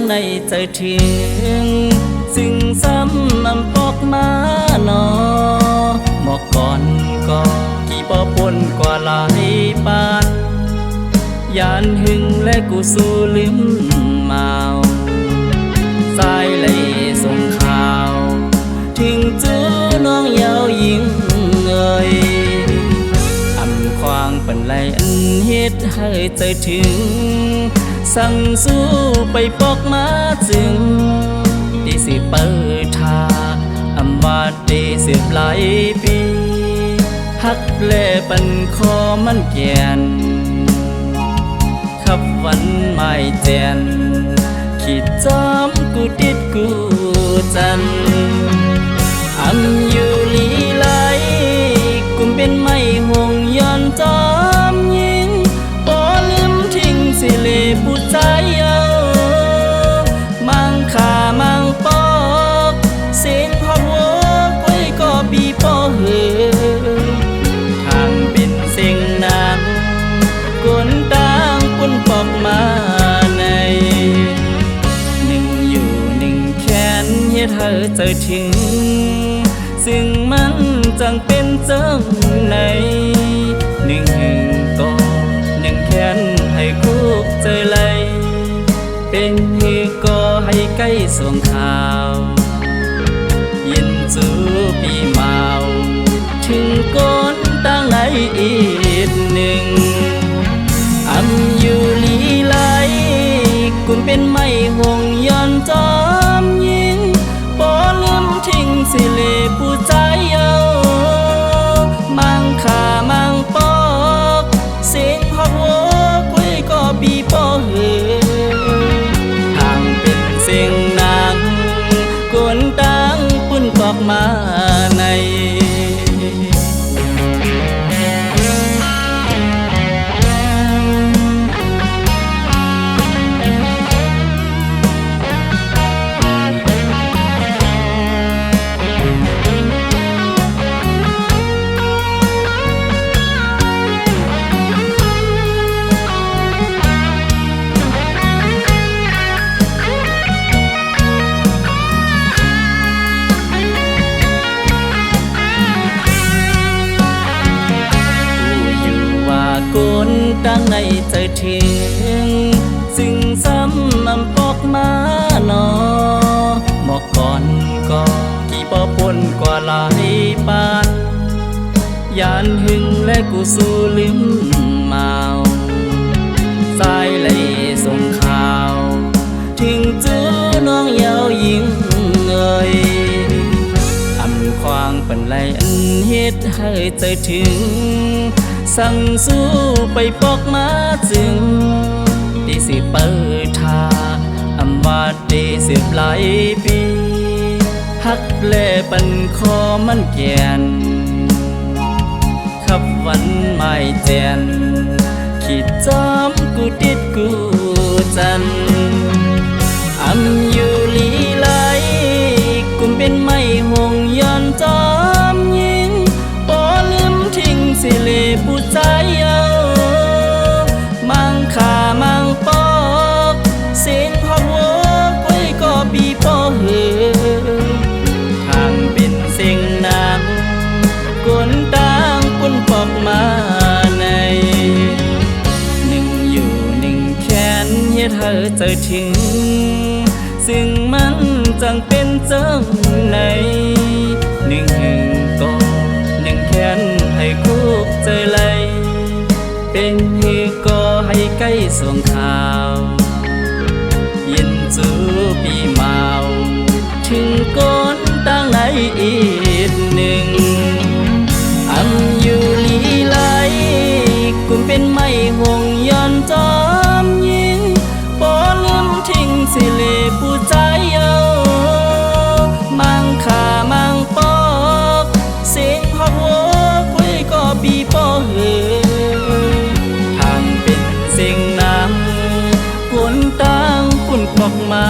ในใจถึงซึ่งซ้ำมันปอกมาหนอหมอกก่อนก็กี่ปอปนกว่าหลายปานยานหึงและกูสู้ลืมเมาสายเลยส่งข่าวถึงจูน้องยาวยิงเอ่ยอำควางปันไหลอันเฮ็ดให้ใจถึงสั่งสู้ไปปอกมาจึงที่สิเปิดทาอำว่าได้สืบหลายปีฮักแลปันคอมันแก่นขับวันไม่แจนคิดจำกูติดกูจันอำอยู่ลีไหลกุมเป็นไม่ห่วงย้อนจอมยิงบ่ลืมทิ้งสิเลผู้ใจเอามังขามังปอกเส้นหอบหัวก้อยก็ปีปอเหือทางเป็นเสียงนางกวนต่างปุ่นปอกมาในหนึ่งอยู่หนึ่งแขนเฮ็ดให้ใจถึงซึ่งมันจังเป็นจังในหนึ่งหึงก็หนึ่งแขนให้คุกใจไหลเป็นฮือก็ให้ใกล้ส่งข่าวยินจูปีเมาถึงก้นตั้งไหนอีกหนึ่งอำอยู่ลีไหลกุมเป็นไม่ห่วงย้อนจอมยิงบ่ลืมทิ้งสิเลผู้ใจเอามังขามังปอกเสียงหอบหัวกุ้ยก็ปีปอเหือทางเป็นเสียงนางกวนตังปุ่นปอกมาในคนตั้งในใจถึงซึ่งซ้ำมันปอกมาหนอหมอกก่อนก็กี่ปอปนกว่าหลายปานยานหึงและกูสู้ลืมเมาสายเลยส่งข่าวถึงจูน้องยาวยิงเอ่ยอำควางปันไหลอันเฮ็ดให้ใจถึงสั่งสู้ไปปอกมาจึงที่สิเปิดทาอำว่าได้สืบหลายปีฮักแลปันคอมันแก่นขับวันไม่แจนคิดจำกูติดกูจันอำอยู่ลีไหลกุมเป็นไม่ห่วงย้อนจอมยิงบ่ลืมทิ้งสิเลผู้ใจเอามังขามังปอกเส้นหอบหัวก้อยก็ปีปอเหือทางเป็นเสียงนางกวนต่างปุ่นปอกมาในหนึ่งอยู่หนึ่งแขนเฮ็ดให้ใจถึงซึ่งมันจังเป็นจังในหนึ่งหึงก็หนึ่งแขนให้คุกใจไหลเป็นฮือก็ให้ใกล้ส่งข่าวยินจูปีเมาถึงก้นตั้งไหนอีกหนึ่งอำอยู่ลีไหลกุมเป็นไม่ห่วงย้อนจอมยิงบ่ลืมทิ้งสิเลผู้ใจเอามังขามังปอกเสียงหอบหัวกุ้ยก็ปีปอเหือทางเป็นเสียงนางกวนต่างปุ่นปอกมา